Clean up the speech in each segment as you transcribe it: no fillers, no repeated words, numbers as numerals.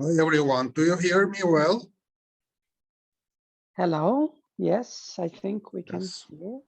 Hi everyone, do you hear me well? Hello. Yes, I think we can Yes. hear.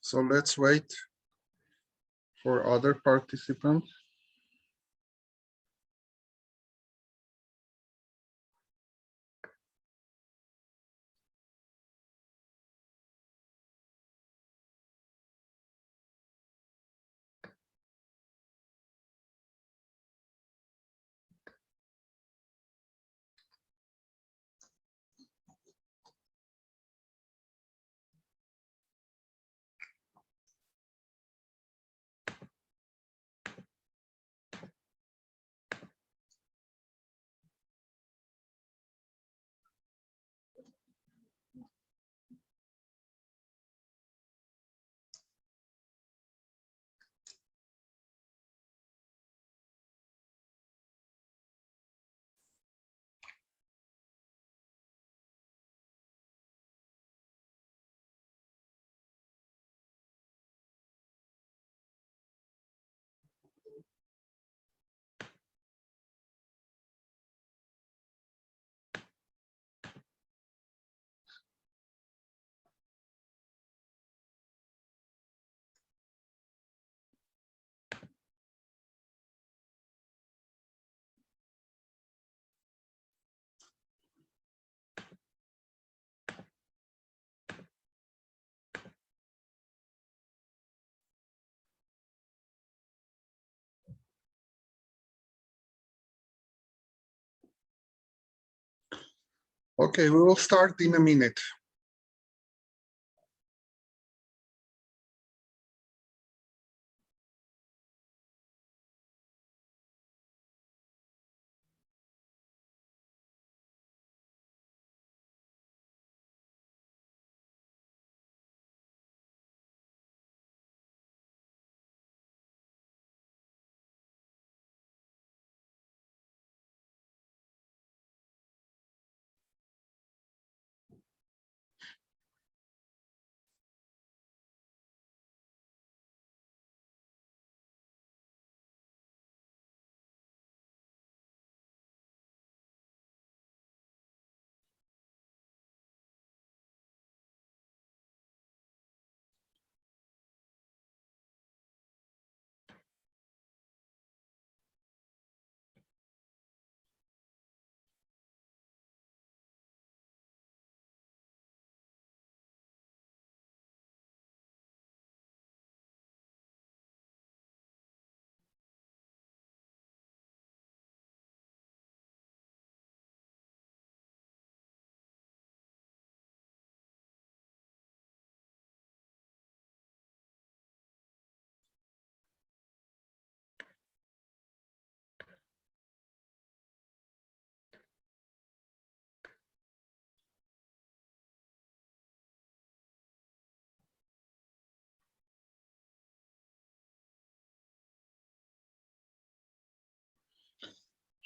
So let's wait for other participants. Okay, we will start in a minute.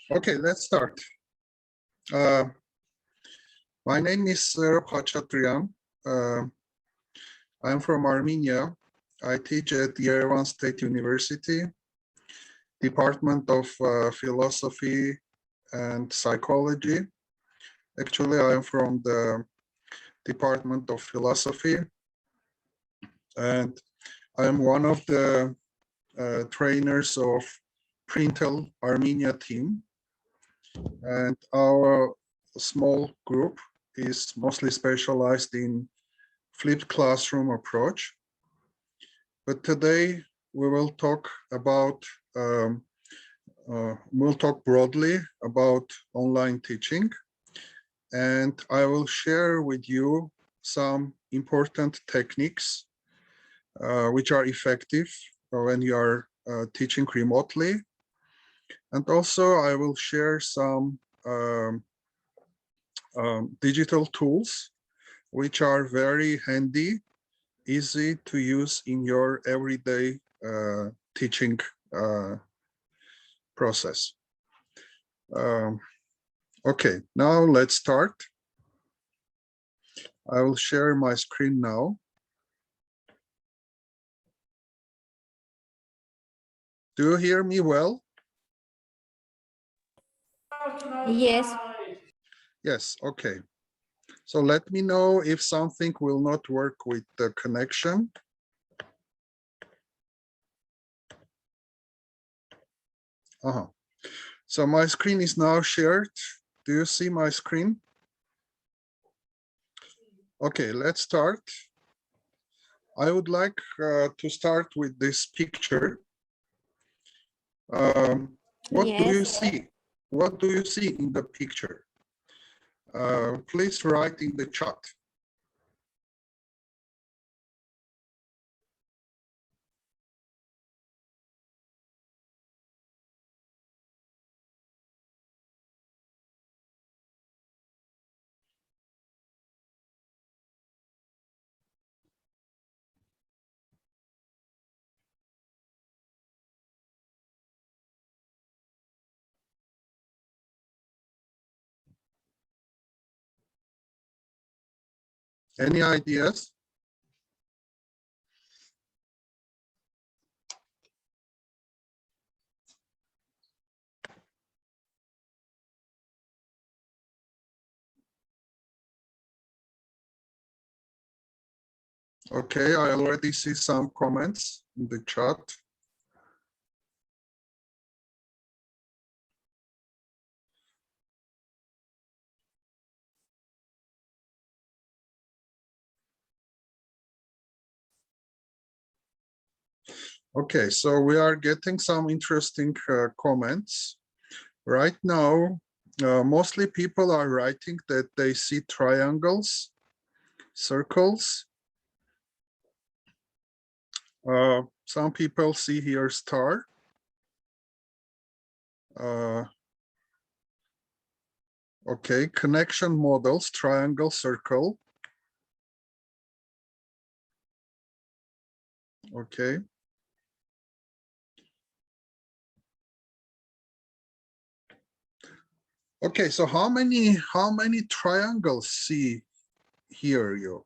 Okay, let's start. My name is Khahatryan. I'm from Armenia. I teach at Yerevan State University, Department of Philosophy and Psychology. Actually, I'm from the Department of Philosophy, and I'm one of the trainers of Printel Armenia team. And our small group is mostly specialized in flipped classroom approach. But today we will talk about, we'll talk broadly about online teaching. And I will share with you some important techniques which are effective when you are teaching remotely. And also I will share some digital tools which are very handy, easy to use in your everyday teaching process. Okay, now let's start. I will share my screen now. Do you hear me well? Yes. Yes, okay. So let me know if something will not work with the connection. So my screen is now shared. Do you see my screen? Okay, let's start. I would like to start with this picture. What do you see? What do you see in the picture? Please write in the chat. Any ideas? Okay, I already see some comments in the chat. Okay, so we are getting some interesting comments. Right now, mostly people are writing that they see triangles, circles. Some people see here star. Okay, connection models, triangle, circle. Okay. Okay, so how many triangles see here you?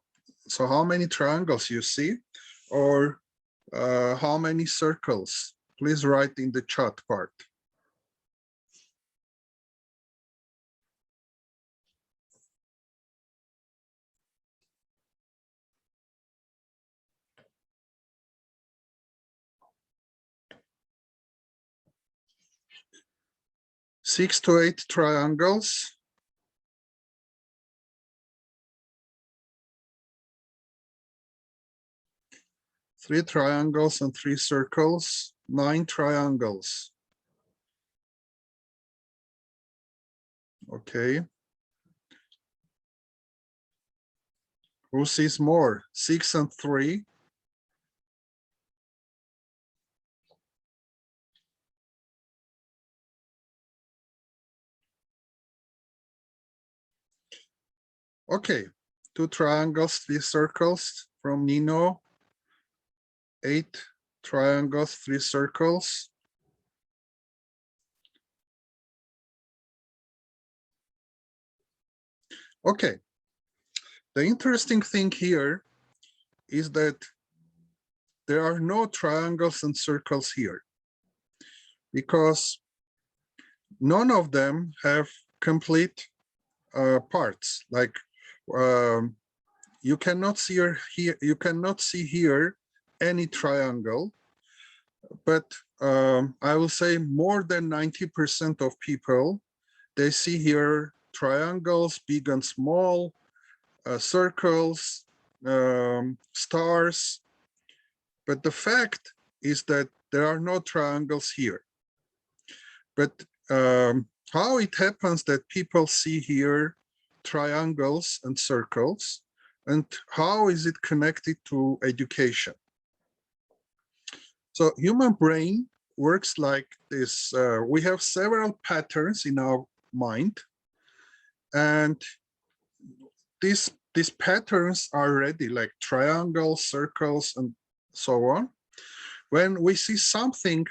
So how many triangles you see, or how many circles? Please write in the chat part. Six to eight triangles. Three triangles and three circles. 9 triangles. Okay. Who sees more? 6 and 3. Okay. 2 triangles, 3 circles from Nino. 8 triangles, 3 circles. Okay, the interesting thing here is that there are no triangles and circles here because none of them have complete parts. Like you cannot see here. You cannot see here any triangle, but I will say more than 90% of people, they see here triangles, big and small, circles, stars. But the fact is that there are no triangles here. But how it happens that people see here triangles and circles, and how is it connected to education? So human brain works like this. We have several patterns in our mind, and these patterns are ready, like triangles, circles, and so on. When we see something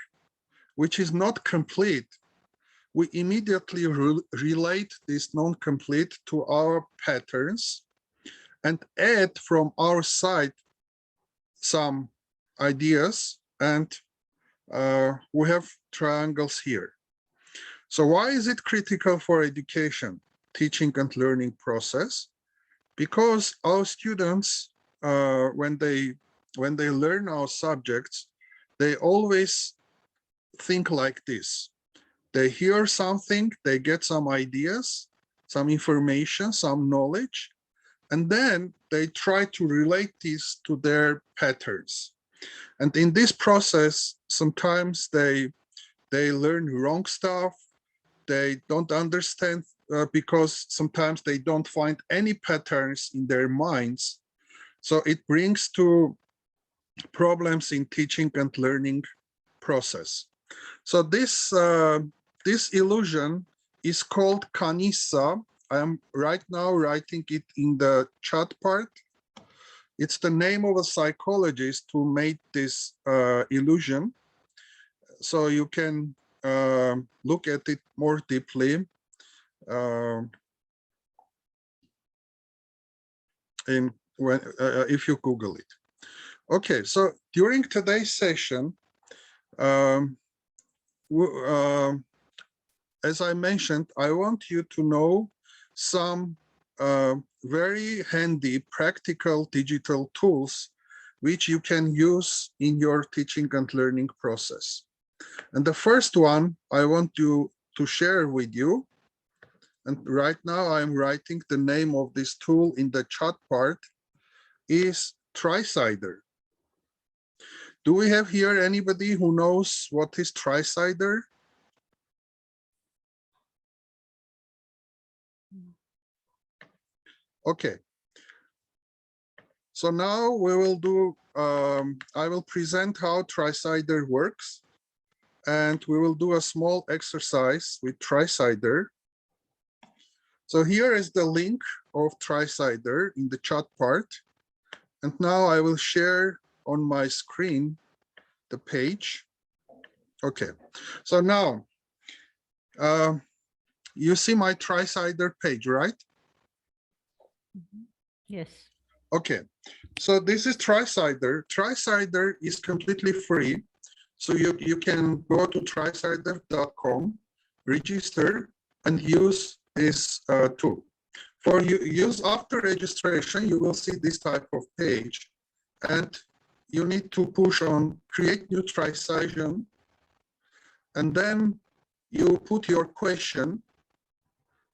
which is not complete, we immediately relate this non-complete to our patterns and add from our side some ideas, and we have triangles here. So why is it critical for education, teaching and learning process? Because our students, when they learn our subjects, they always think like this. They hear something, they get some ideas, some information, some knowledge, and then they try to relate this to their patterns. And in this process, sometimes they learn wrong stuff, they don't understand because sometimes they don't find any patterns in their minds. So it brings to problems in teaching and learning process. So this illusion is called Kanissa. I am right now writing it in the chat part. It's the name of a psychologist who made this illusion. So you can look at it more deeply if you Google it. Okay, so during today's session, as I mentioned, I want you to know some very handy, practical digital tools which you can use in your teaching and learning process. And the first one I want you to share with you, and right now I'm writing the name of this tool in the chat part, is Tricider. Do we have here anybody who knows what is Tricider? Okay. So now we will do, I will present how Tricider works, and we will do a small exercise with Tricider. So here is the link of Tricider in the chat part. And now I will share on my screen the page. Okay, so now you see my Tricider page, right? Yes. Okay, so this is Tricider. Tricider is completely free. So you can go to tricider.com, register, and use this tool. For use after registration, you will see this type of page, and you need to push on create new Tricider, and then you put your question.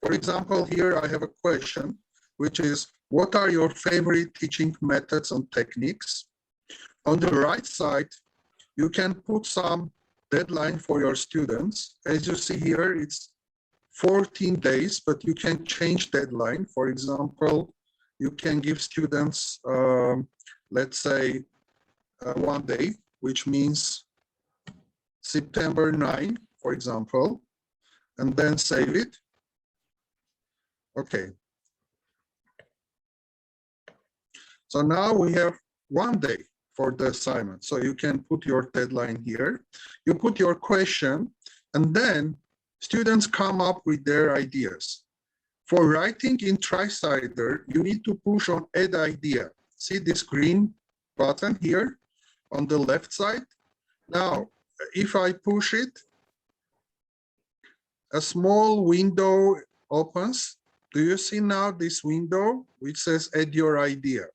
For example, here I have a question, which is, what are your favorite teaching methods and techniques? On the right side, you can put some deadline for your students. As you see here, it's 14 days, but you can change deadline. For example, you can give students, let's say, 1 day, which means September 9, for example, and then save it. Okay. So now we have 1 day for the assignment. So you can put your deadline here. You put your question, and then students come up with their ideas. For writing in Tricider, you need to push on Add Idea. See this green button here on the left side? Now, if I push it, a small window opens. Do you see now this window which says Add Your Idea?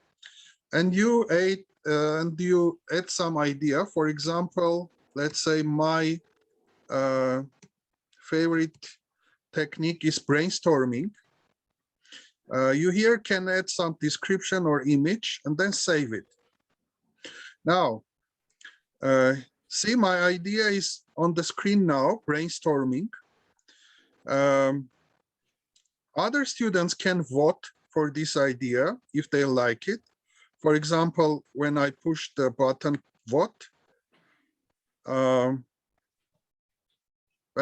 And you add some idea. For example, let's say my favorite technique is brainstorming. You here can add some description or image and then save it. Now, see, my idea is on the screen now, brainstorming. Other students can vote for this idea if they like it. For example, when I push the button vote, by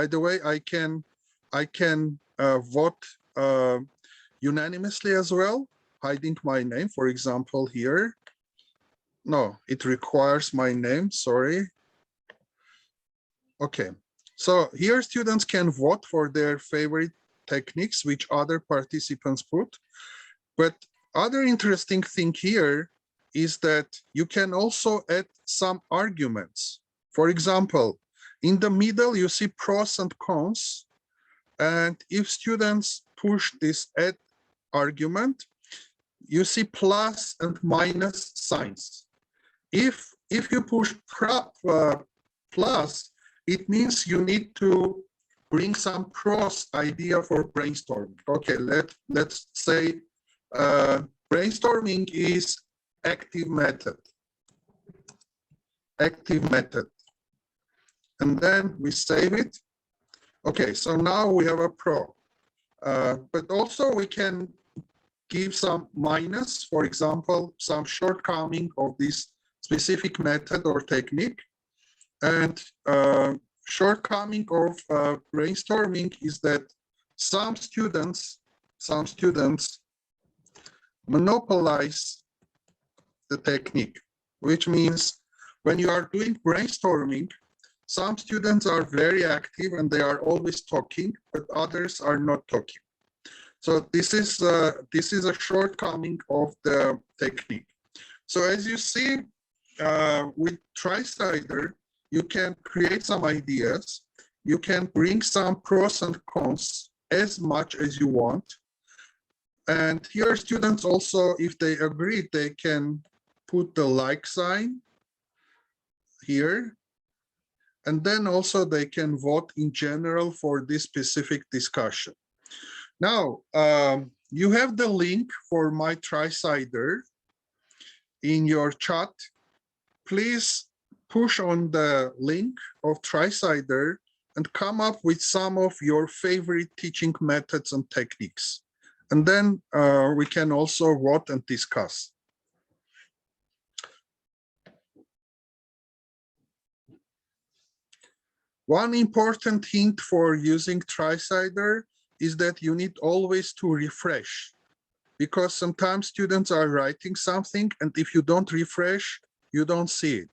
the way, I can vote unanimously as well, hiding my name. For example, here, no, it requires my name, sorry. Okay, so here students can vote for their favorite techniques which other participants put. But other interesting thing here is that you can also add some arguments. For example, in the middle, you see pros and cons. And if students push this add argument, you see plus and minus signs. If you push plus, it means you need to bring some pros idea for brainstorming. Okay, let's say brainstorming is active method. Active method. And then we save it. Okay, so now we have a pro. But also we can give some minus, for example, some shortcoming of this specific method or technique. And shortcoming of brainstorming is that some students monopolize the technique, which means when you are doing brainstorming, some students are very active and they are always talking, but others are not talking. So this is a shortcoming of the technique. So as you see, with Tricider, you can create some ideas. You can bring some pros and cons as much as you want. And here students also, if they agree, they can put the like sign here. And then also they can vote in general for this specific discussion. Now, you have the link for my Tricider in your chat. Please push on the link of Tricider and come up with some of your favorite teaching methods and techniques. And then we can also vote and discuss. One important hint for using Tricider is that you need always to refresh, because sometimes students are writing something and if you don't refresh, you don't see it.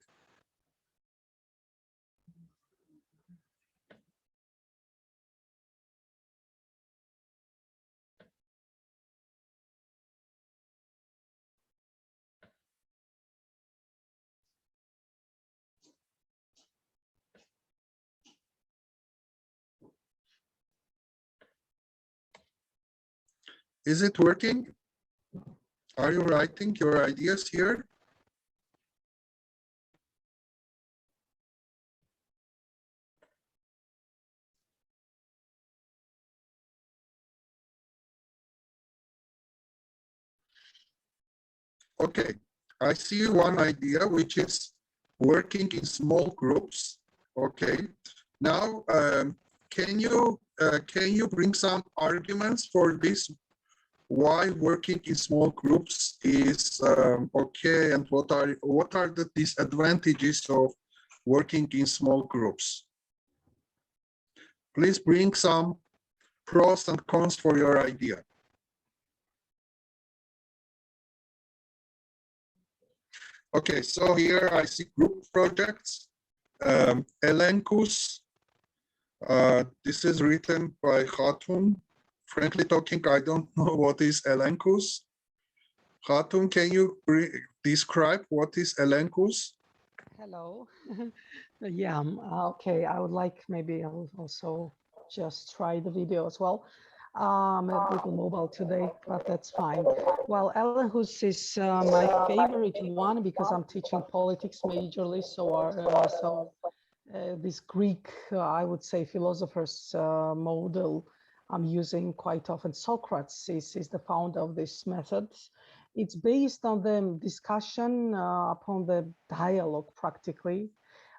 Is it working? Are you writing your ideas here? Okay, I see one idea, which is working in small groups. Okay, now can you bring some arguments for this? Why working in small groups is okay, and what are the disadvantages of working in small groups? Please bring some pros and cons for your idea. Okay, so here I see group projects, Elenkus. This is written by Khahatryan, frankly talking, I don't know what is elenchus. Hatun, can you describe what is elenchus? Hello. Yeah, okay. I would like maybe I'll also just try the video as well. A little mobile today, but that's fine. Well, Ellen Hus is my favorite one because I'm teaching politics majorly. This Greek, I would say, philosophers model I'm using quite often. Socrates is the founder of this method. It's based on the discussion upon the dialogue practically.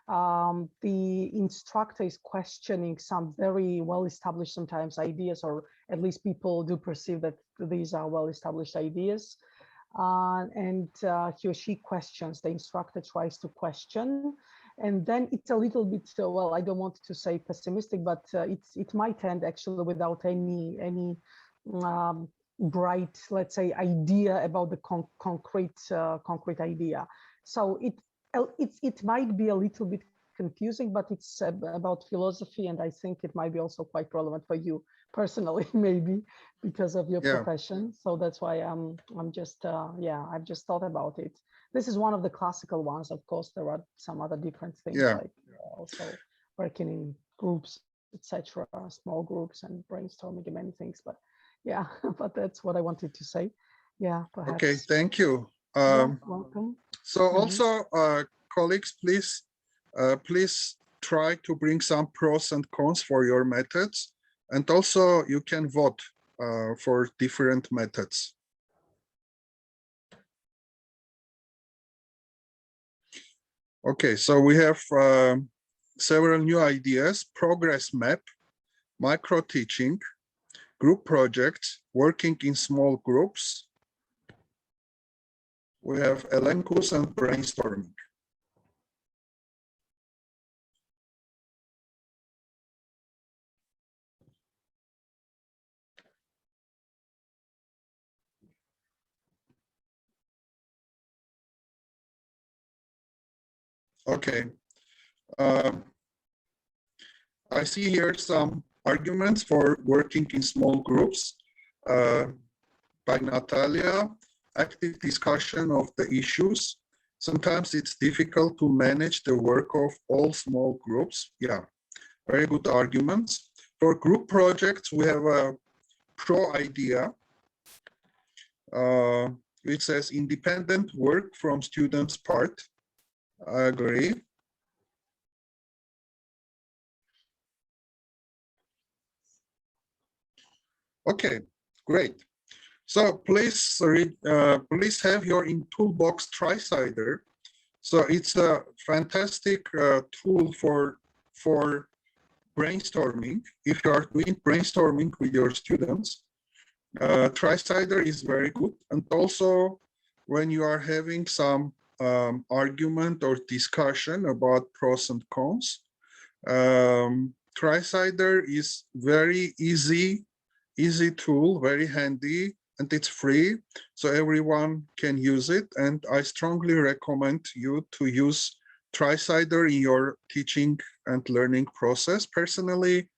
The instructor is questioning some very well-established sometimes ideas, or at least people do perceive that these are well-established ideas. He or she questions, the instructor tries to question, and then it's a little bit, well, I don't want to say pessimistic, but it might end actually without any bright, let's say, idea about the concrete idea. So it might be a little bit confusing, but it's about philosophy, and I think it might be also quite relevant for you personally, maybe because of your profession. So that's why I'm just I've just thought about it. This is one of the classical ones. Of course, there are some other different things like also working in groups, etc., small groups and brainstorming and many things. But yeah, but that's what I wanted to say. Yeah, perhaps. Okay, thank you. Welcome. So also, colleagues, please try to bring some pros and cons for your methods, and also you can vote for different methods. Okay, so we have several new ideas: progress map, micro teaching, group projects, working in small groups. We have elenchus and brainstorming. Okay. I see here some arguments for working in small groups by Natalia. Active discussion of the issues. Sometimes it's difficult to manage the work of all small groups. Yeah, very good arguments. For group projects, we have a pro idea, which says independent work from students' part. I agree. Okay, great. So please please have your in toolbox TriCider. So it's a fantastic tool for brainstorming. If you are doing brainstorming with your students, TriCider is very good. And also when you are having some argument or discussion about pros and cons, TriCider is very easy tool, very handy, and it's free, so everyone can use it. And I strongly recommend you to use TriCider in your teaching and learning process. Personally,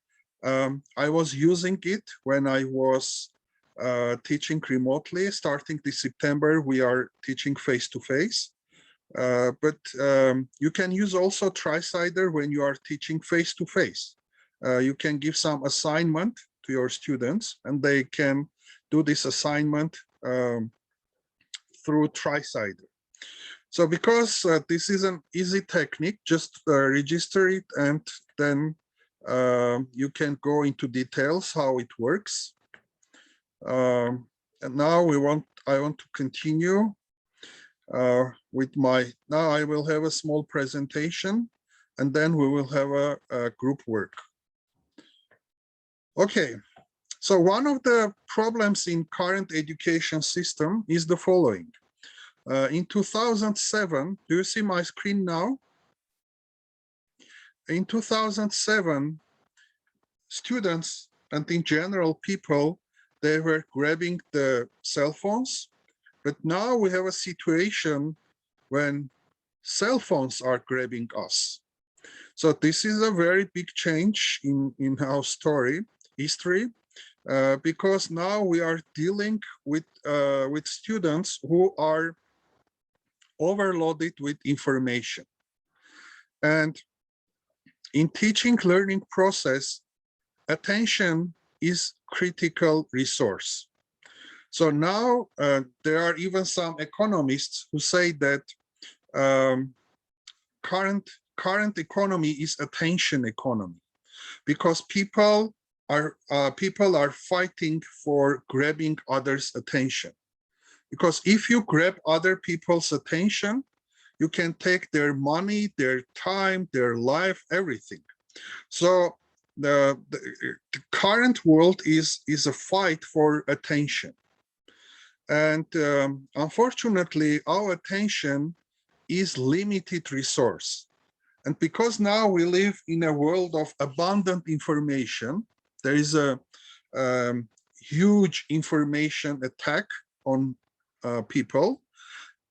I was using it when I was teaching remotely. Starting this September, we are teaching face-to-face. But you can use also TriCider when you are teaching face-to-face. You can give some assignment to your students, and they can do this assignment through TriCider. So because this is an easy technique, just register it, and then you can go into details how it works. And now I want to continue with now I will have a small presentation, and then we will have a group work. Okay, so one of the problems in current education system is the following. In 2007, do you see my screen now? In 2007, students and in general people, they were grabbing the cell phones, but now we have a situation when cell phones are grabbing us. So this is a very big change in our history. because now we are dealing with students who are overloaded with information. And in teaching learning process, attention is critical resource. So now there are even some economists who say that current economy is attention economy, because people are fighting for grabbing others' attention. Because if you grab other people's attention, you can take their money, their time, their life, everything. So the current world is a fight for attention. And unfortunately, our attention is limited resource. And because now we live in a world of abundant information, there is a huge information attack on people.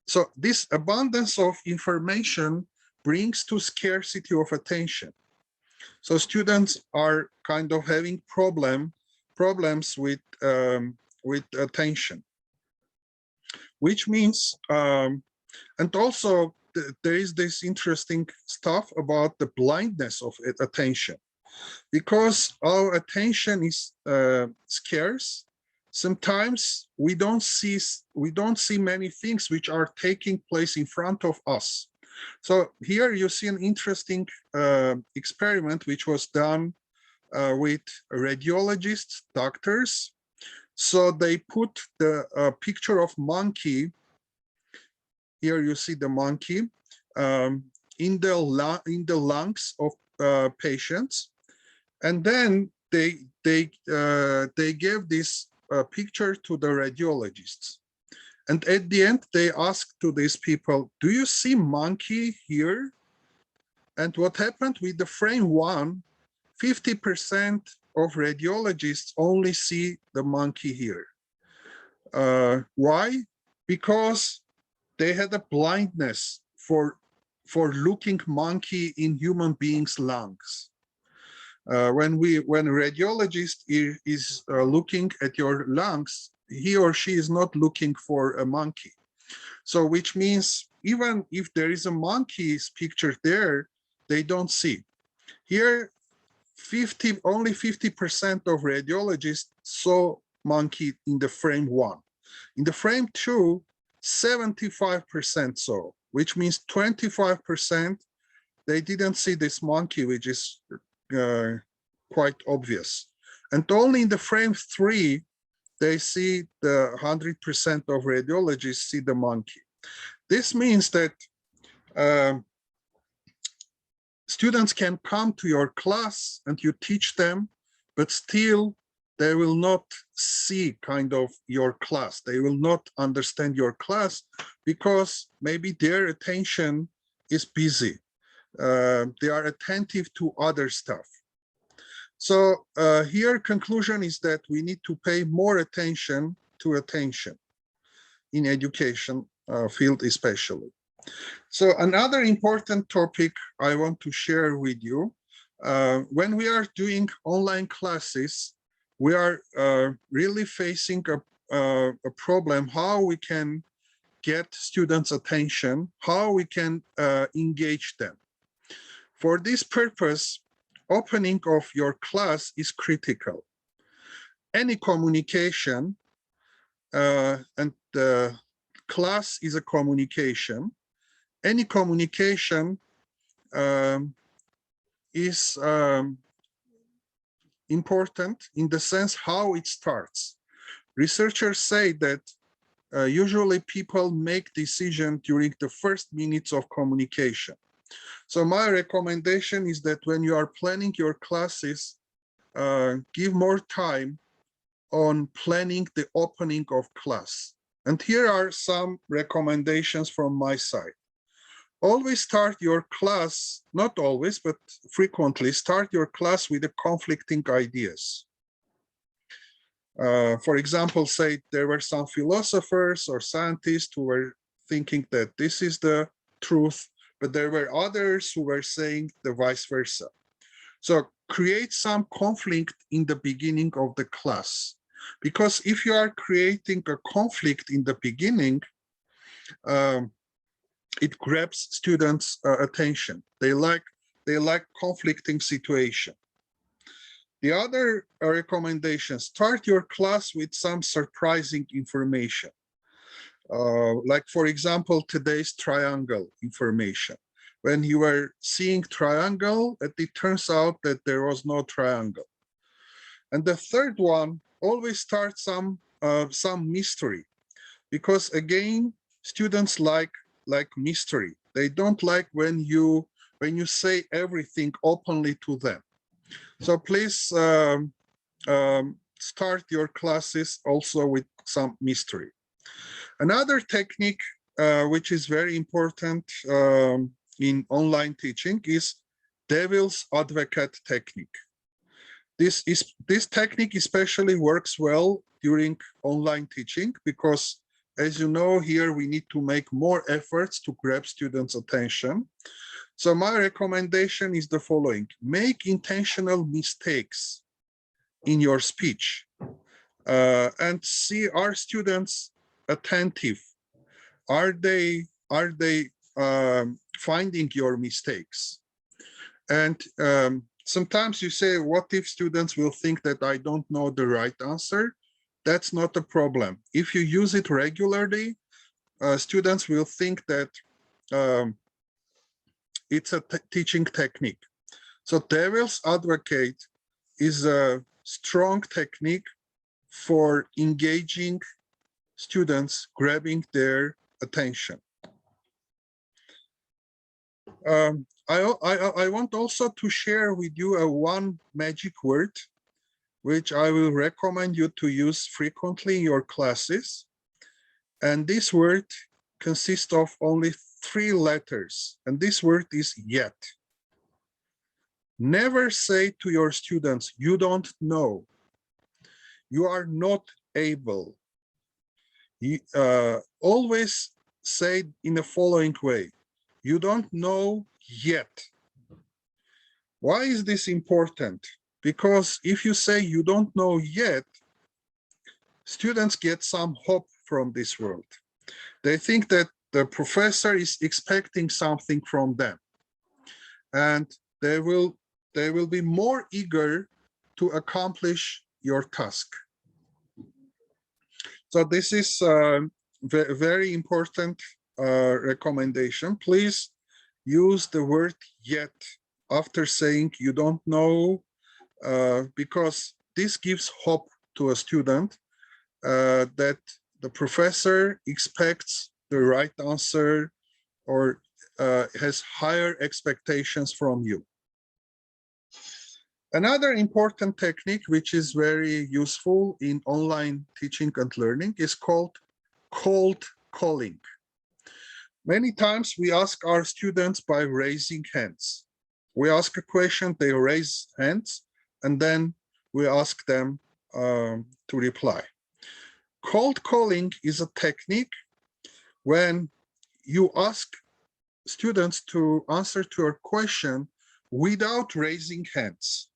So this abundance of information brings to scarcity of attention. So students are kind of having problems with attention, which means, and also there is this interesting stuff about the blindness of attention. Because our attention is scarce, sometimes we don't see many things which are taking place in front of us. So here you see an interesting experiment which was done with radiologists, doctors. So they put the picture of monkey. Here you see the monkey in the lungs of patients. And then they gave this picture to the radiologists. And at the end, they asked to these people, do you see monkey here? And what happened with the frame one, 50% of radiologists only see the monkey here. Why? Because they had a blindness for looking monkey in human beings' lungs. When a radiologist is looking at your lungs, he or she is not looking for a monkey. So which means even if there is a monkey's picture there, they don't see. Here, only 50% of radiologists saw monkey in the frame one. In the frame two, 75% saw, which means 25% they didn't see this monkey, which is quite obvious. And only in the frame three, they see the 100% of radiologists see the monkey. This means that students can come to your class and you teach them, but still they will not see kind of your class. They will not understand your class because maybe their attention is busy. They are attentive to other stuff. So here conclusion is that we need to pay more attention to attention in education field especially. So another important topic I want to share with you, when we are doing online classes, we are really facing a problem how we can get students' attention, how we can engage them. For this purpose, opening of your class is critical. Any communication, and the class is a communication, any communication is important in the sense how it starts. Researchers say that usually people make decisions during the first minutes of communication. So my recommendation is that when you are planning your classes, give more time on planning the opening of class. And here are some recommendations from my side. Always start your class, not always, but frequently start your class with the conflicting ideas. For example, say there were some philosophers or scientists who were thinking that this is the truth, but there were others who were saying the vice versa. So create some conflict in the beginning of the class. Because if you are creating a conflict in the beginning, it grabs students' attention. They like conflicting situation. The other recommendation: start your class with some surprising information. Like, for example, today's triangle information. When you were seeing triangle, it turns out that there was no triangle. And the third one, always start some mystery, because again, students like mystery. They don't like when you say everything openly to them. So please start your classes also with some mystery. Another technique which is very important in online teaching is devil's advocate technique. This technique especially works well during online teaching because, as you know, here we need to make more efforts to grab students' attention. So my recommendation is the following: make intentional mistakes in your speech and see, are students attentive? Are they finding your mistakes? And sometimes you say, what if students will think that I don't know the right answer? That's not a problem. If you use it regularly, students will think that it's a teaching technique. So devil's advocate is a strong technique for engaging students, grabbing their attention. I want also to share with you one magic word, which I will recommend you to use frequently in your classes. And this word consists of only 3 letters, and this word is yet. Never say to your students, you don't know, you are not able. Always say in the following way: you don't know yet. Why is this important? Because if you say you don't know yet, students get some hope from this world. They think that the professor is expecting something from them, and they will be more eager to accomplish your task. So this is a very important recommendation. Please use the word yet after saying you don't know, because this gives hope to a student that the professor expects the right answer or has higher expectations from you. Another important technique which is very useful in online teaching and learning is called cold calling. Many times we ask our students by raising hands. We ask a question, they raise hands, and then we ask them to reply. Cold calling is a technique when you ask students to answer to your question without raising hands.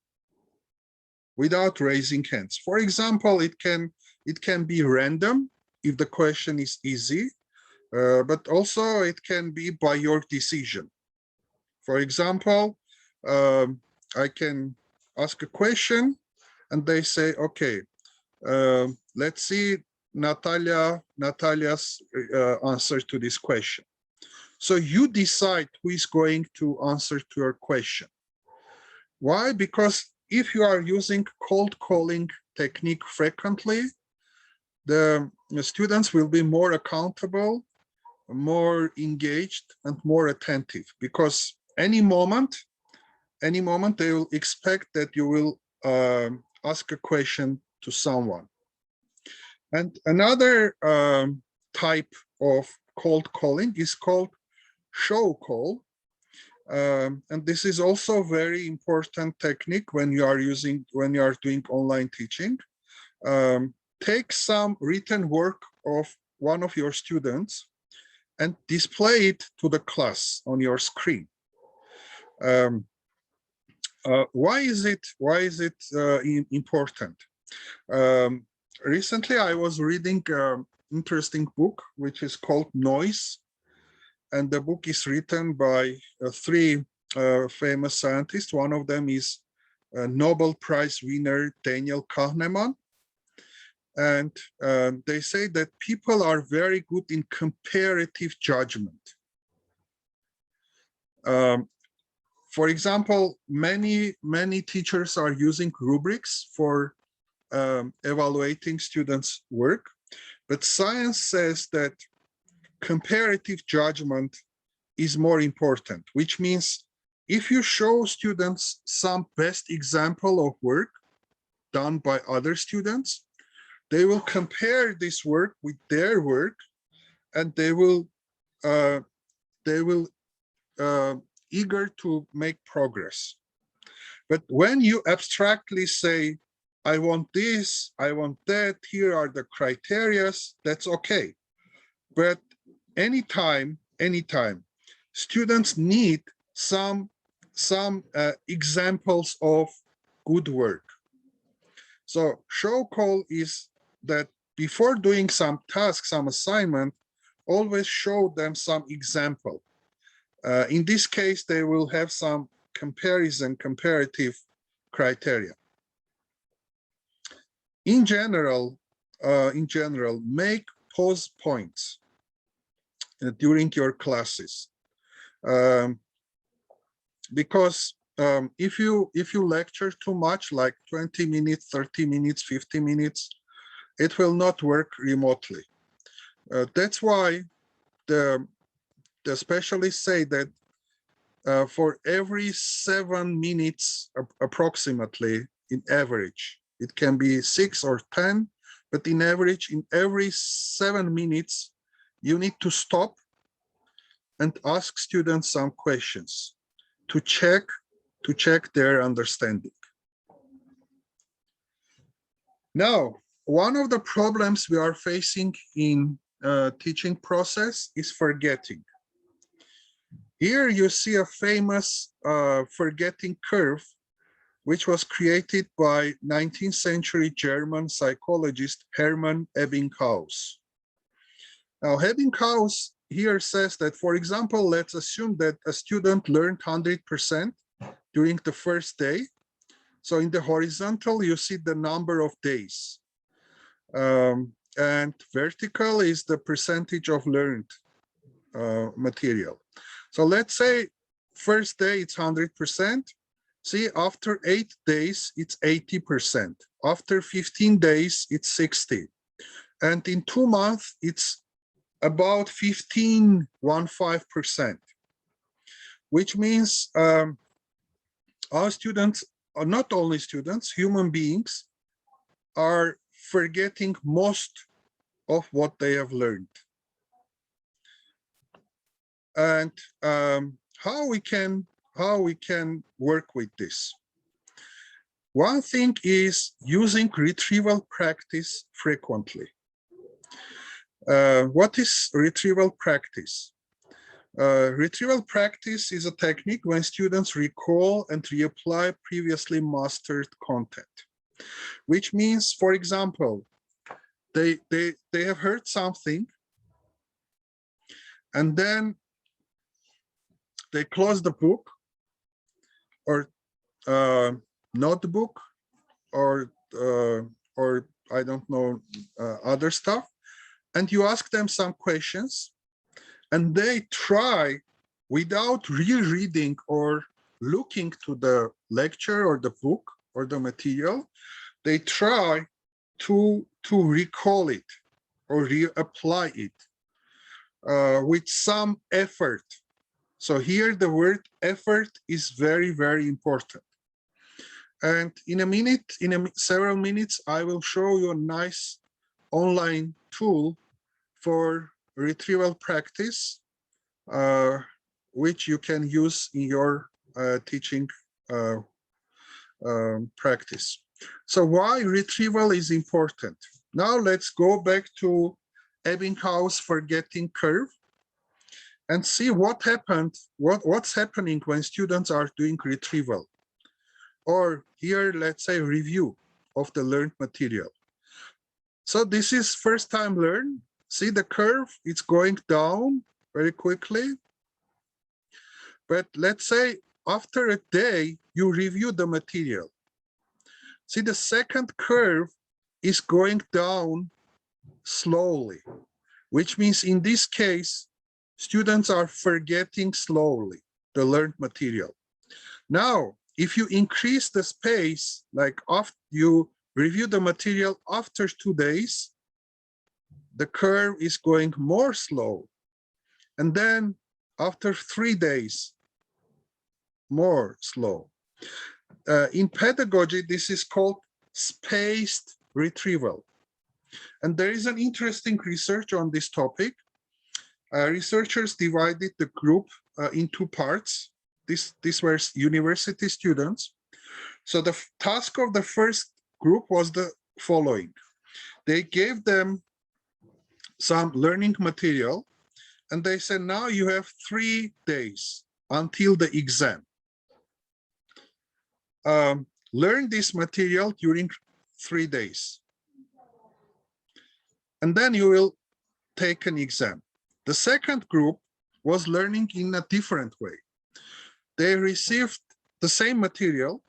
Without raising hands. For example, it can be random if the question is easy, but also it can be by your decision. For example, I can ask a question and they say, okay, let's see Natalia's answer to this question. So you decide who is going to answer to your question. Why? Because if you are using cold calling technique frequently, the students will be more accountable, more engaged, and more attentive, because any moment they will expect that you will ask a question to someone. And another type of cold calling is called show call. And this is also very important technique when you are doing online teaching. Take some written work of one of your students and display it to the class on your screen. Why is it important? Recently, I was reading an interesting book, which is called Noise. And the book is written by three famous scientists. One of them is Nobel Prize winner Daniel Kahneman. And they say that people are very good in comparative judgment. For example, many teachers are using rubrics for evaluating students' work, but science says that comparative judgment is more important, which means if you show students some best example of work done by other students, they will compare this work with their work, and they will eager to make progress. But when you abstractly say, I want this, I want that, here are the criteria, that's okay. But anytime students need some examples of good work. So show call is that before doing some task, some assignment, always show them some example. In this case, they will have some comparative criteria. In general, make pause points during your classes, because if you lecture too much, like 20 minutes, 30 minutes, 50 minutes, it will not work remotely. That's why the specialists say that for every 7 minutes, approximately, in average, it can be 6 or 10, but in average, in every 7 minutes, you need to stop and ask students some questions to check their understanding. Now, one of the problems we are facing in teaching process is forgetting. Here you see a famous forgetting curve, which was created by 19th century German psychologist Hermann Ebbinghaus. Now, Ebbinghaus here says that, for example, let's assume that a student learned 100% during the first day. So in the horizontal, you see the number of days. And vertical is the percentage of learned material. So let's say first day it's 100%. See, after 8 days, it's 80%. After 15 days, it's 60. And in 2 months, it's about 15%, which means our students, are not only students, human beings, are forgetting most of what they have learned. And how we can work with this? One thing is using retrieval practice frequently. What is retrieval practice? Retrieval practice is a technique when students recall and reapply previously mastered content, which means, for example, they have heard something, and then they close the book or notebook or I don't know, other stuff, and you ask them some questions, and they try, without rereading or looking to the lecture or the book or the material, they try to recall it or reapply it with some effort. So here the word effort is very, very important. And in several minutes, I will show you a nice online tool for retrieval practice, which you can use in your teaching practice. So why retrieval is important? Now let's go back to Ebbinghaus forgetting curve and see what's happening when students are doing retrieval. or here, let's say, review of the learned material. So this is first time learn. See the curve, it's going down very quickly. But let's say after a day, you review the material. See, the second curve is going down slowly, which means in this case, students are forgetting slowly the learned material. Now, if you increase the space, like after you review the material after 2 days, the curve is going more slow. And then after 3 days, more slow. In pedagogy, this is called spaced retrieval. And there is an interesting research on this topic. Researchers divided the group in 2 parts. These were university students. So the task of the first group was the following. They gave them some learning material, and they said, now you have 3 days until the exam. Learn this material during 3 days. And then you will take an exam. The second group was learning in a different way. They received the same material,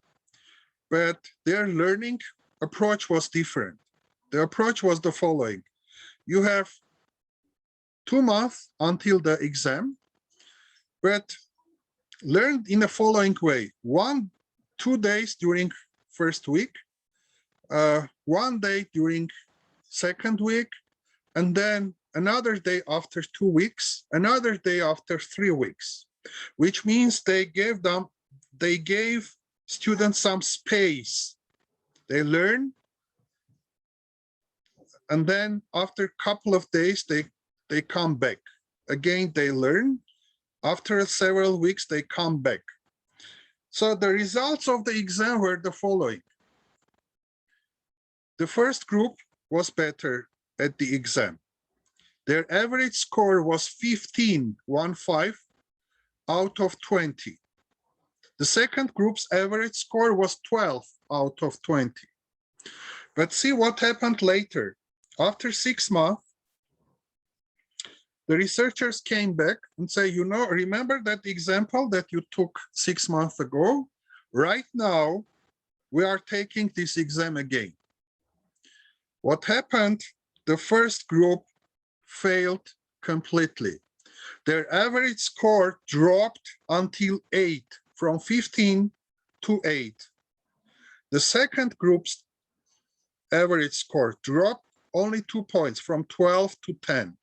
but their learning approach was different. The approach was the following. You have 2 months until the exam, but learn in the following way. 2 days during first week, 1 day during second week, and then another day after 2 weeks, another day after 3 weeks, which means they gave students some space. They learn, and then after a couple of days, they come back. Again, they learn. After several weeks, they come back. So the results of the exam were the following. The first group was better at the exam. Their average score was 15 out of 20. The second group's average score was 12 out of 20. But see what happened later. After 6 months, the researchers came back and say, you know, remember that example that you took 6 months ago? Right now, we are taking this exam again. What happened? The first group failed completely. Their average score dropped until 8, from 15 to 8. The second group's average score dropped only 2 points, from 12 to 10.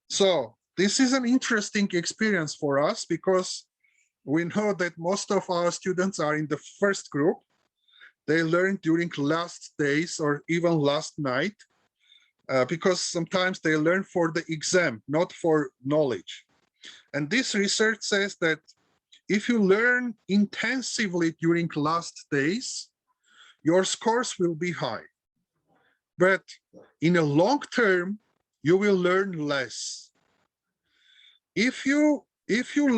So this is an interesting experience for us because we know that most of our students are in the first group. They learn during last days or even last night because sometimes they learn for the exam, not for knowledge. And this research says that if you learn intensively during last days, your scores will be high. But in a long term, you will learn less. If you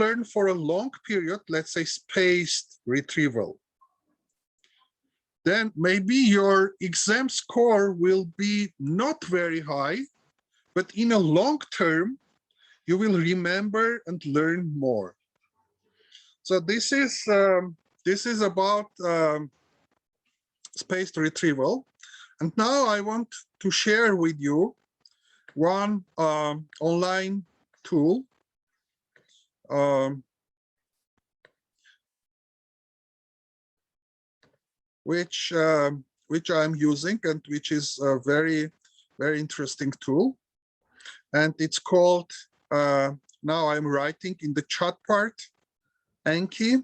learn for a long period, let's say spaced retrieval, then maybe your exam score will be not very high, but in a long term, you will remember and learn more. So this is about spaced retrieval. And now I want to share with you one online tool which I'm using and which is a very, very interesting tool. And it's called, now I'm writing in the chat part, Anki.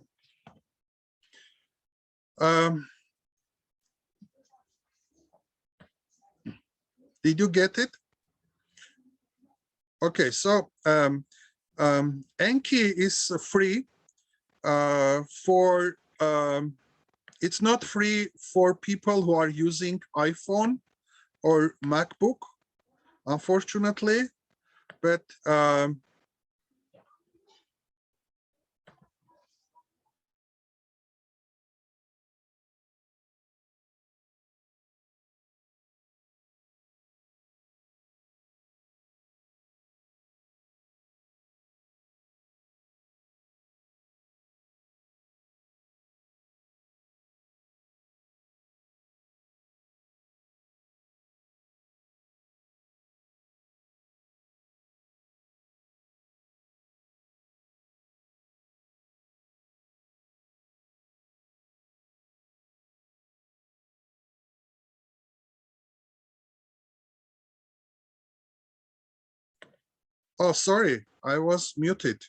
Did you get it? Okay, so Anki is free for, it's not free for people who are using iPhone or MacBook, unfortunately, but Oh, sorry, I was muted.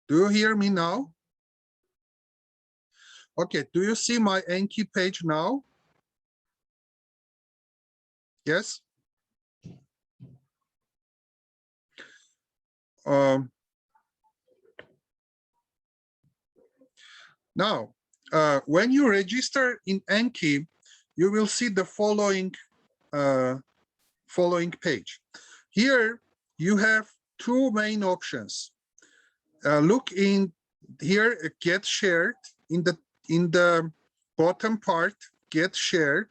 Do you hear me now? Okay, do you see my Enki page now? Yes? Now, when you register in Enki, you will see the following page. Here, you have two main options. Look in here, get shared in the bottom part, get shared,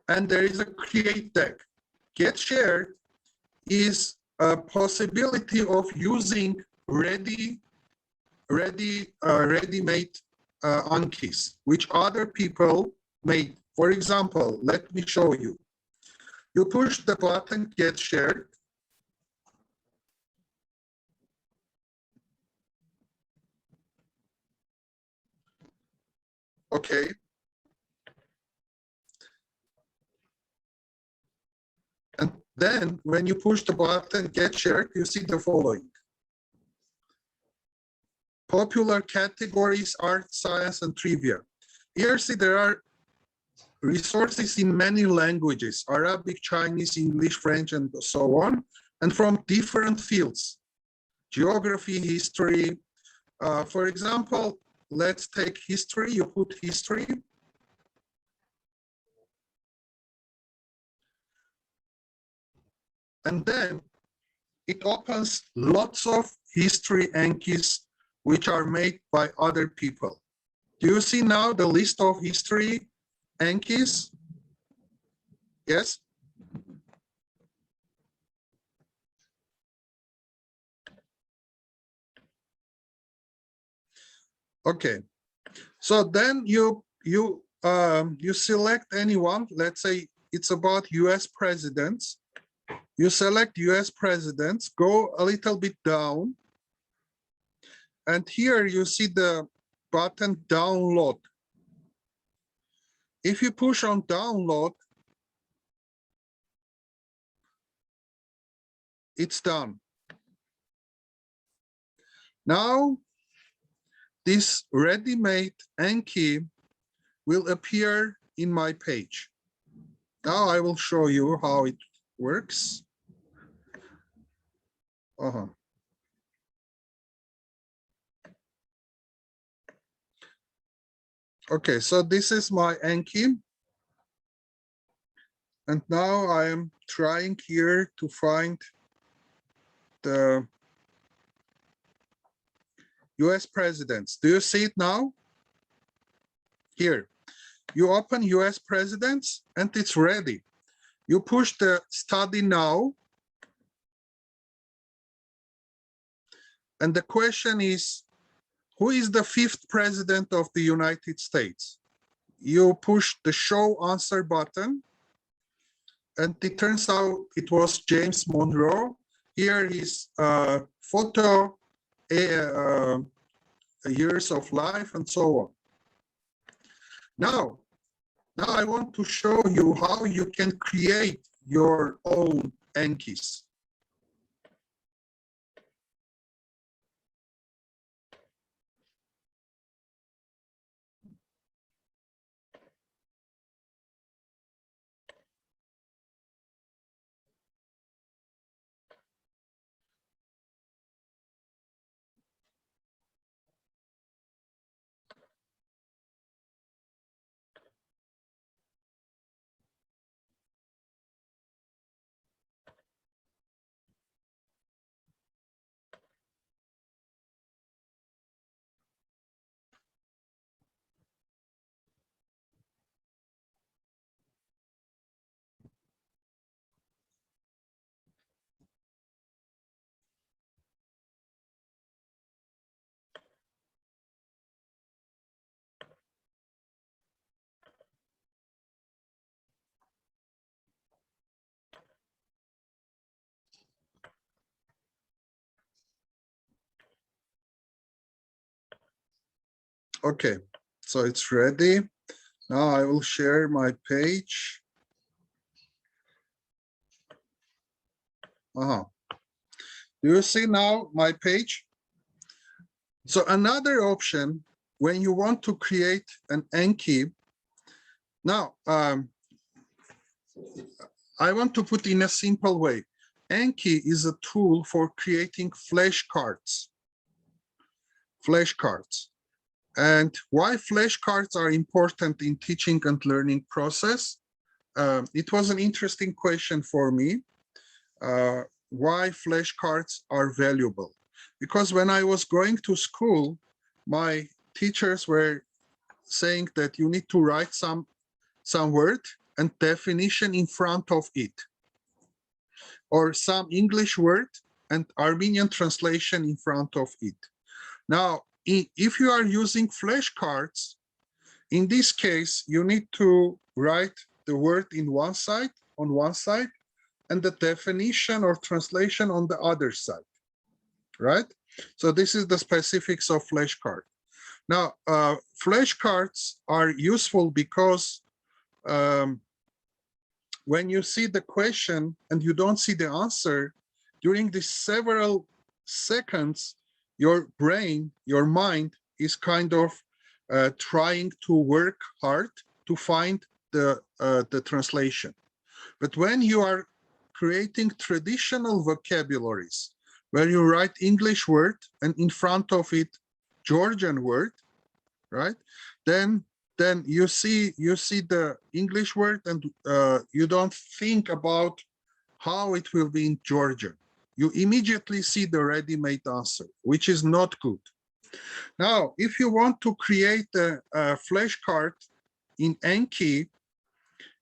and there is a create deck. Get shared is a possibility of using ready-made Ankis, which other people made. For example, let me show you. You push the button get shared. Okay. And then when you push the button get shared, you see the following. Popular categories, art, science, and trivia. Here, see, there are resources in many languages, Arabic, Chinese, English, French, and so on, and from different fields, geography, history. For example, let's take history. You put history. And then it opens lots of history Enkis which are made by other people. Do you see now the list of history Enkis? Yes? Okay. So then you select anyone. Let's say it's about US presidents. You select US presidents, go a little bit down. And here you see the button download. If you push on download, it's done. Now, this ready-made Enki will appear in my page. Now I will show you how it works. Okay, so this is my Enki. And now I am trying here to find the US presidents. Do you see it now? Here, you open US presidents and it's ready. You push the study now. And the question is, who is the 5th president of the United States? You push the show answer button. And it turns out it was James Monroe. Here is photo, years of life, and so on. Now I want to show you how you can create your own Enkis. Okay, so it's ready. Now I will share my page. Do you see now my page? So another option when you want to create an Enki. Now, I want to put in a simple way. Enki is a tool for creating flashcards. Flashcards. And why flashcards are important in teaching and learning process? It was an interesting question for me. Why flashcards are valuable? Because when I was going to school, my teachers were saying that you need to write some word and definition in front of it, or some English word and Armenian translation in front of it. Now, if you are using flashcards, in this case, you need to write the word on one side, and the definition or translation on the other side, right? So this is the specifics of flashcard. Now, flashcards are useful because when you see the question and you don't see the answer, during these several seconds, your brain, your mind is kind of trying to work hard to find the translation. But when you are creating traditional vocabularies, where you write English word and in front of it Georgian word, right? Then you see the English word and you don't think about how it will be in Georgian. You immediately see the ready-made answer, which is not good. Now, if you want to create a flashcard in Enki,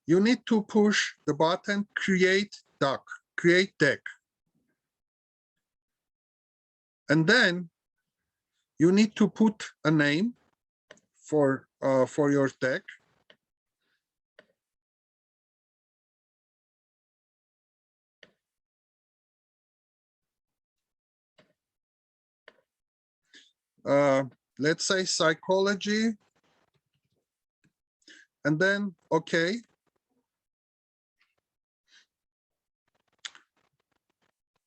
you need to push the button create deck. And then you need to put a name for your deck. Let's say psychology, and then okay.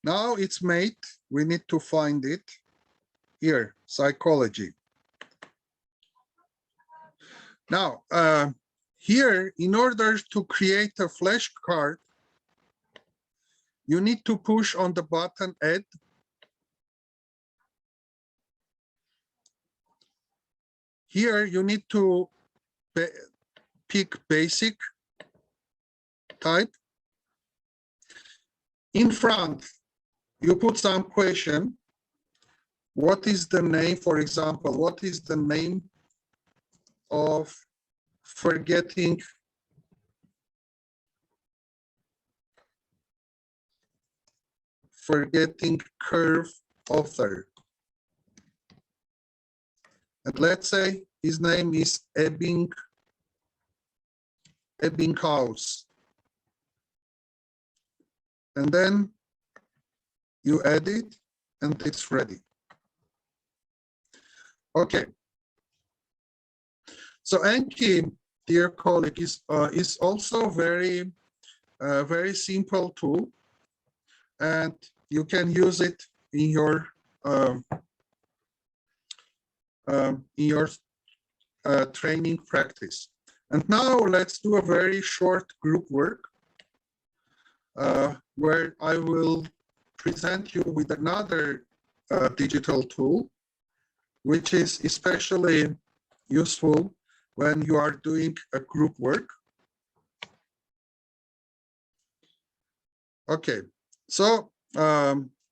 Now it's made. We need to find it here, psychology. Now, here, in order to create a flashcard, you need to push on the button add. Here, you need to pick basic type. In front, you put some question. What is the name, for example, what is the name of forgetting curve author? And let's say his name is Ebbinghaus. And then you add it and it's ready. Okay. So Enki, dear colleague, is also very simple tool, and you can use it in your training practice. And now let's do a very short group work where I will present you with another digital tool, which is especially useful when you are doing a group work. Okay, so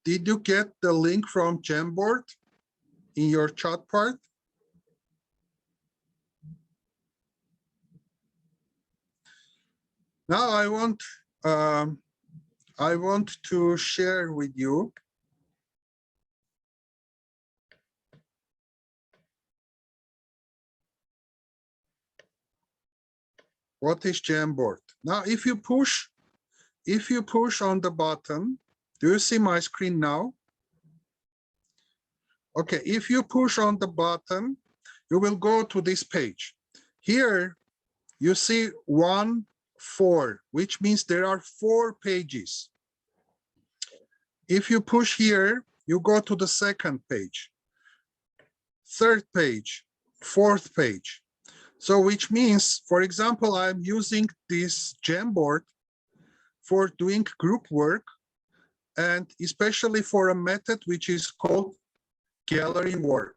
did you get the link from Jamboard in your chat part? Now I want to share with you what is Jamboard. Now, if you push on the button, do you see my screen now? Okay, if you push on the button, you will go to this page. Here, you see 1, 4, which means there are 4 pages. If you push here, you go to the second page, third page, fourth page. So which means, for example, I'm using this Jamboard for doing group work, and especially for a method which is called gallery work.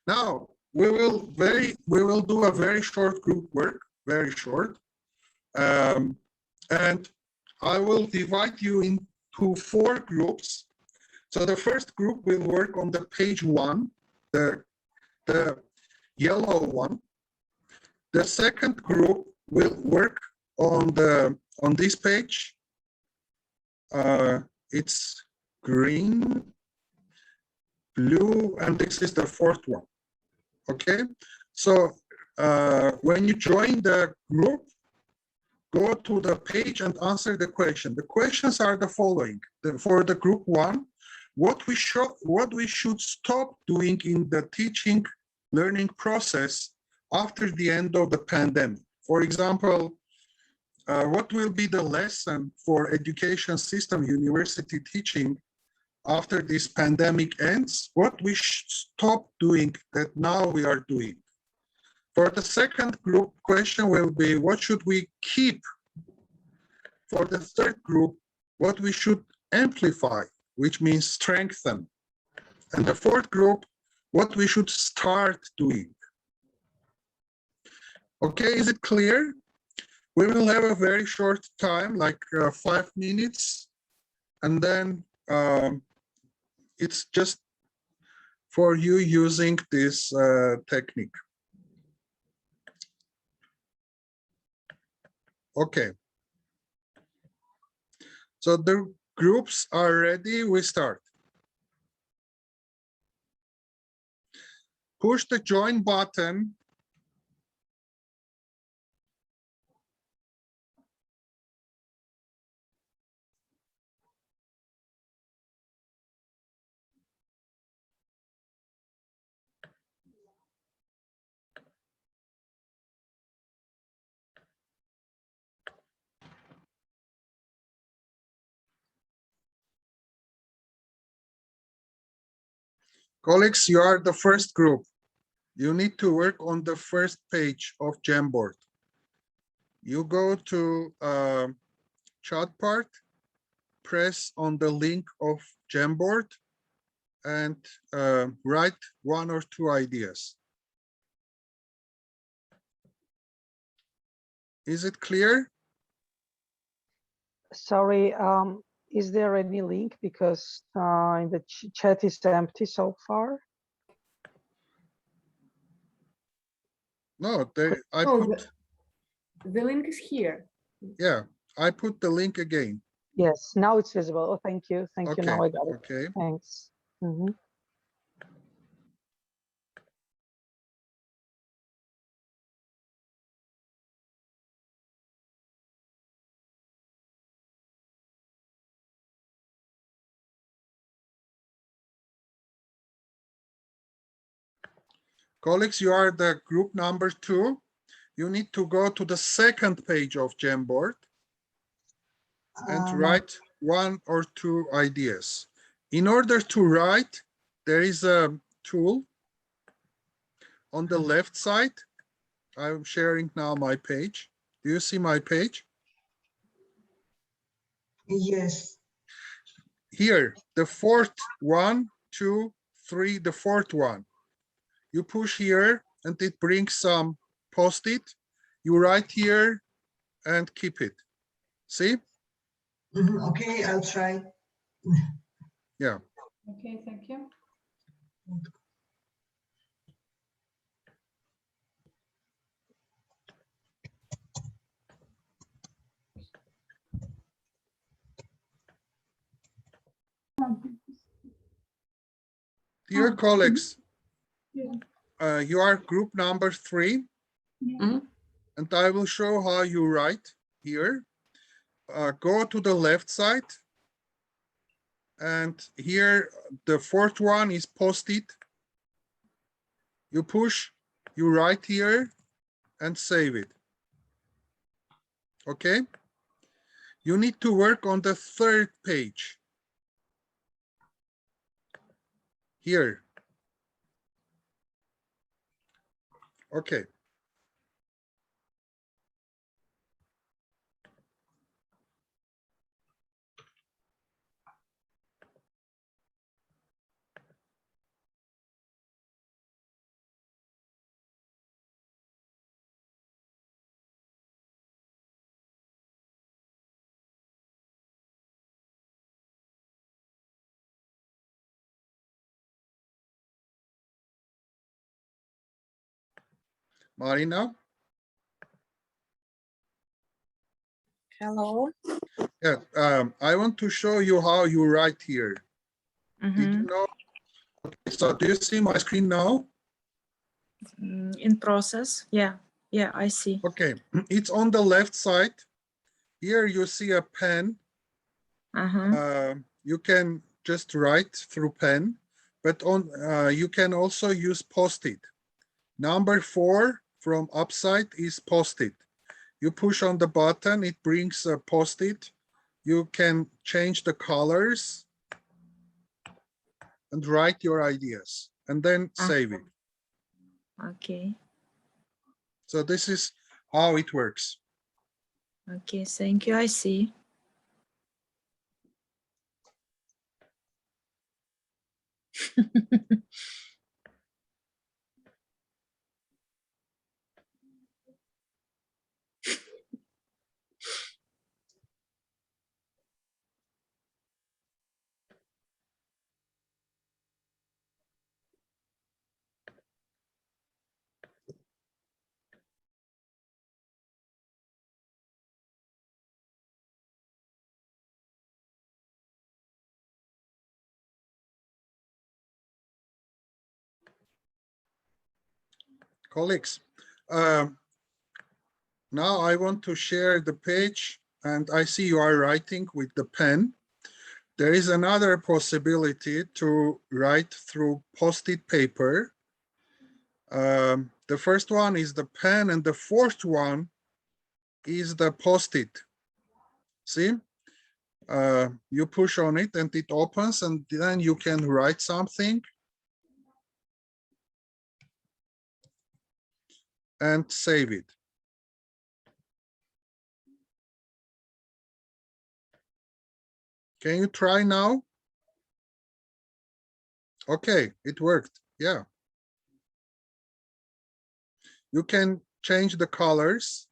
Now we will do a very short group work, very short, and I will divide you into 4 groups. So the first group will work on the page 1, the yellow one. The second group will work on this page. It's green, blue, and this is the 4th one. Okay, so when you join the group, go to the page and answer the question. The questions are the following. For the group 1, what we should stop doing in the teaching learning process after the end of the pandemic. For example, what will be the lesson for education system university teaching after this pandemic ends? What we should stop doing that now we are doing. For the second group, question will be, what should we keep? For the third group, what we should amplify, which means strengthen. And the fourth group, what we should start doing. Okay, is it clear? We will have a very short time, like 5 minutes, and then it's just for you using this technique. Okay. So the groups are ready, we start. Push the join button. Colleagues, you are the first group. You need to work on the first page of Jamboard. You go to chat part, press on the link of Jamboard, and write 1 or 2 ideas. Is it clear? Sorry, is there any link? Because in the chat is empty so far. No, I Oh, put. the link is here. Yeah, I put the link again. Yes, now it's visible. Oh, thank you. Thank you. Now I got it. Okay. Thanks. Mm-hmm. Colleagues, you are the group number 2. You need to go to the second page of Jamboard and write 1 or 2 ideas. In order to write, there is a tool on the left side. I'm sharing now my page. Do you see my page? Yes. Here, the 4th 1, 2, 3, the 4th one. You push here and it brings some post-it. You write here and keep it. See? Okay, I'll try. Yeah. Okay, thank you. Dear colleagues, you are group number 3, and I will show how you write here. Go to the left side, and here the 4th one is post-it. You push, you write here, and save it. Okay? You need to work on the 3rd page. Here. Okay. Marina? Hello. Yeah, I want to show you how you write here. Did you know? Okay, so do you see my screen now? In process. Yeah. Yeah, I see. Okay, it's on the left side. Here you see a pen. You can just write through pen, but on you can also use Post-it. Number 4 from upside is Post-it. You push on the button, it brings a Post-it. You can change the colors and write your ideas and then save it. Okay. So this is how it works. Okay, thank you. I see. Colleagues, now I want to share the page and I see you are writing with the pen. There is another possibility to write through Post-it paper. The first one is the pen and the fourth one is the Post-it. See? You push on it and it opens and then you can write something and save it. Can you try now? Okay, it worked. Yeah. You can change the colors.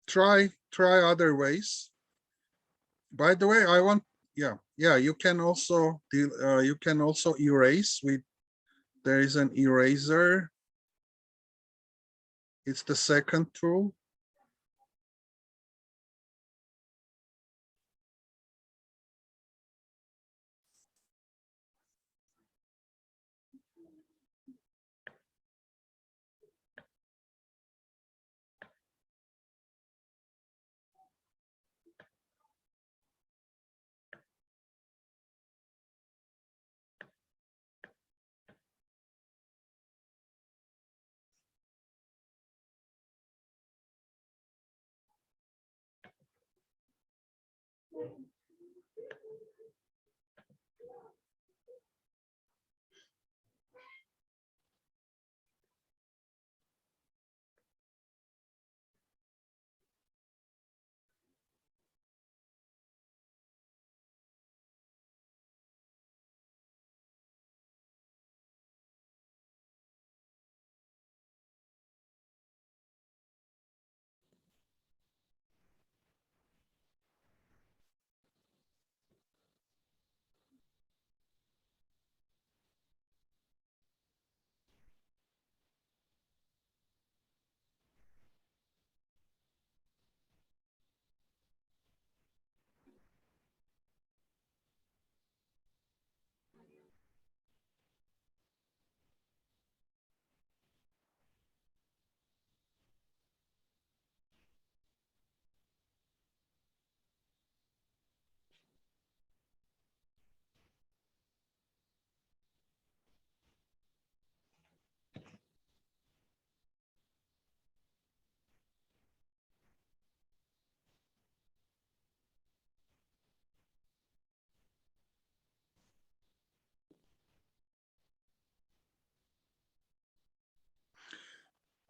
Try other ways. By the way, I want, yeah, you can also erase with, there is an eraser. It's the second tool.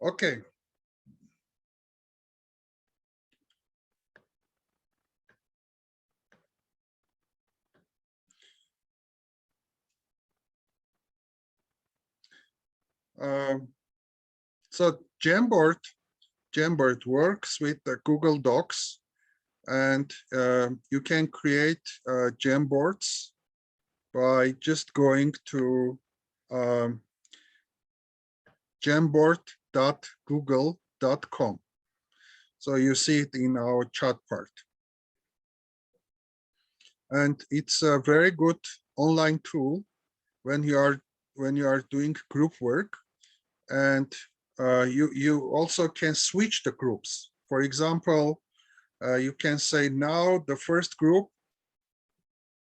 Okay. So Jamboard works with the Google Docs, and you can create Jamboards by just going to jamboard.google.com. So you see it in our chat part. And it's a very good online tool when you are doing group work, and you also can switch the groups. For example, you can say now the first group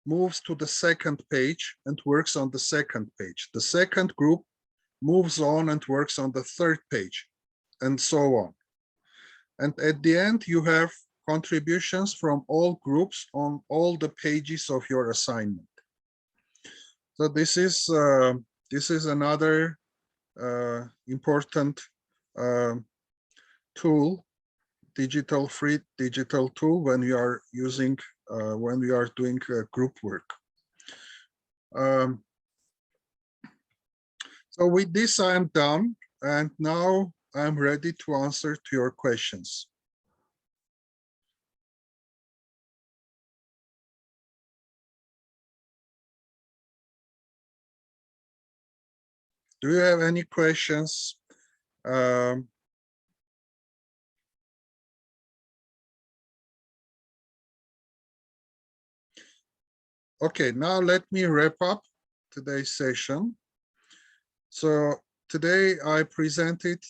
moves to the second page and works on the second page. The second group moves on and works on the third page, and so on. And at the end, you have contributions from all groups on all the pages of your assignment. So this is another important tool, free digital tool when we are using when we are doing group work. So with this, I am done, and now I'm ready to answer to your questions. Do you have any questions? Okay, now let me wrap up today's session. So today I presented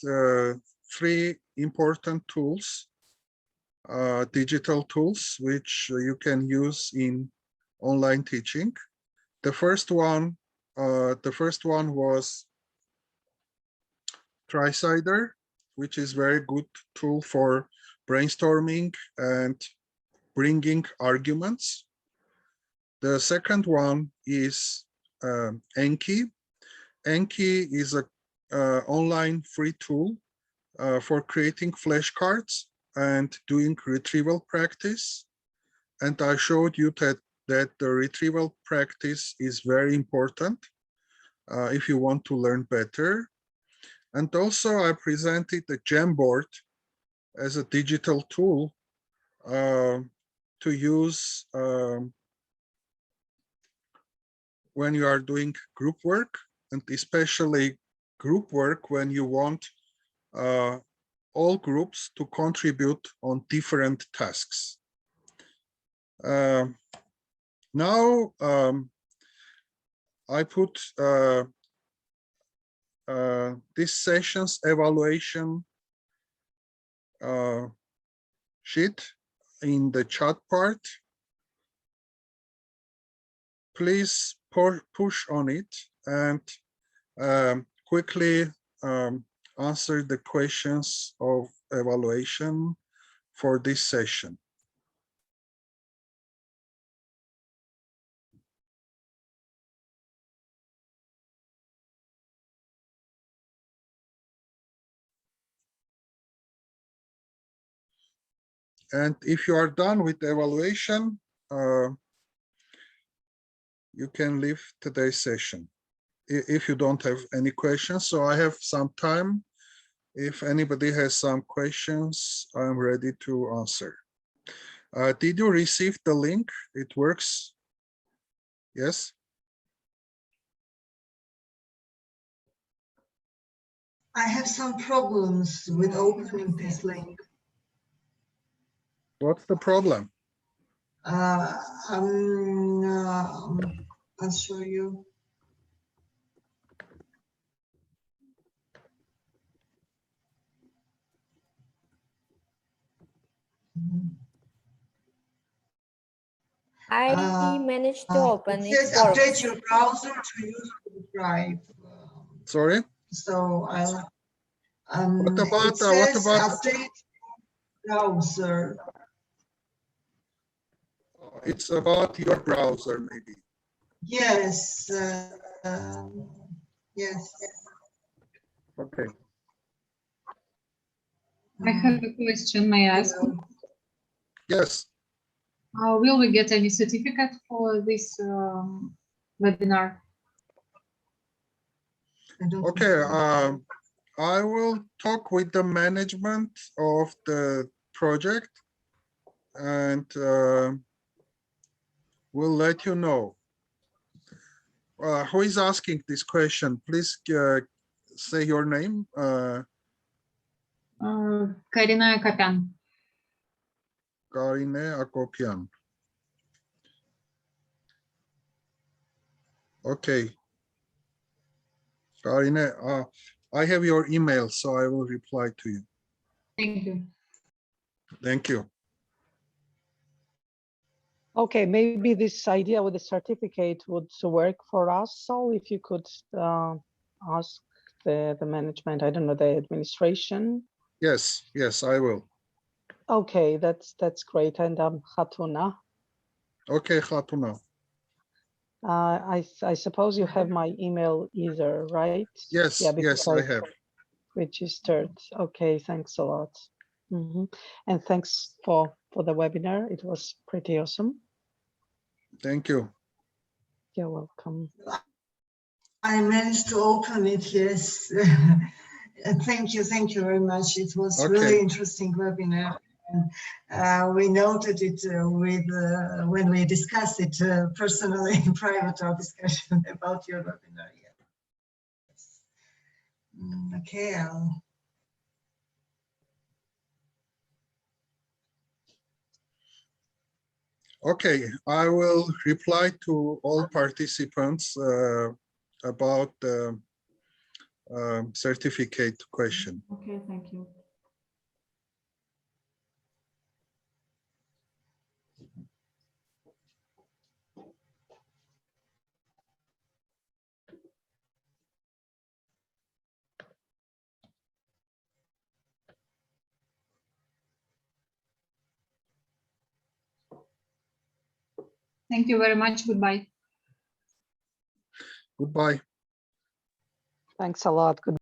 3 important tools, digital tools, which you can use in online teaching. The first one was Tricider, which is very good tool for brainstorming and bringing arguments. The second one is Enki. Enki is a online free tool for creating flashcards and doing retrieval practice. And I showed you that the retrieval practice is very important if you want to learn better. And also I presented the Jamboard as a digital tool to use when you are doing group work, and especially group work when you want all groups to contribute on different tasks. Now I put this session's evaluation sheet in the chat part. Please push on it and quickly answer the questions of evaluation for this session. And if you are done with the evaluation, you can leave today's session if you don't have any questions. So I have some time. If anybody has some questions, I'm ready to answer. Did you receive the link? It works? Yes? I have some problems with opening this link. What's the problem? I'll show you. I managed to open it. It Says works. update your browser to use Google Drive. Sorry? So I'll. What about update browser? It's about your browser, maybe. Yes. Yes. Okay. I have a question, may I ask? Yes. Will we get any certificate for this webinar? I don't think Okay. so. I will talk with the management of the project and we'll let you know. Who is asking this question? Please say your name. Karina Kapan. Karine Akopyan. Okay. Karine, I have your email, so I will reply to you. Thank you. Thank you. Okay, maybe this idea with the certificate would work for us. So if you could ask the management, I don't know, the administration. Yes, yes, I will. Okay, that's great. And Khatuna, Okay, Khatuna. I suppose you have my email either, right? Yes, Yeah, yes, because I have. registered. Okay, thanks a lot. And thanks for the webinar. It was pretty awesome. Thank you. You're welcome. I managed to open it, yes. Thank you very much. It was really interesting webinar. And, we noted it when we discussed it personally in private or discussion about your webinar. Yes. Okay. Okay, I will reply to all participants about the certificate question. Okay, thank you. Thank you very much. Goodbye. Goodbye. Thanks a lot. Good.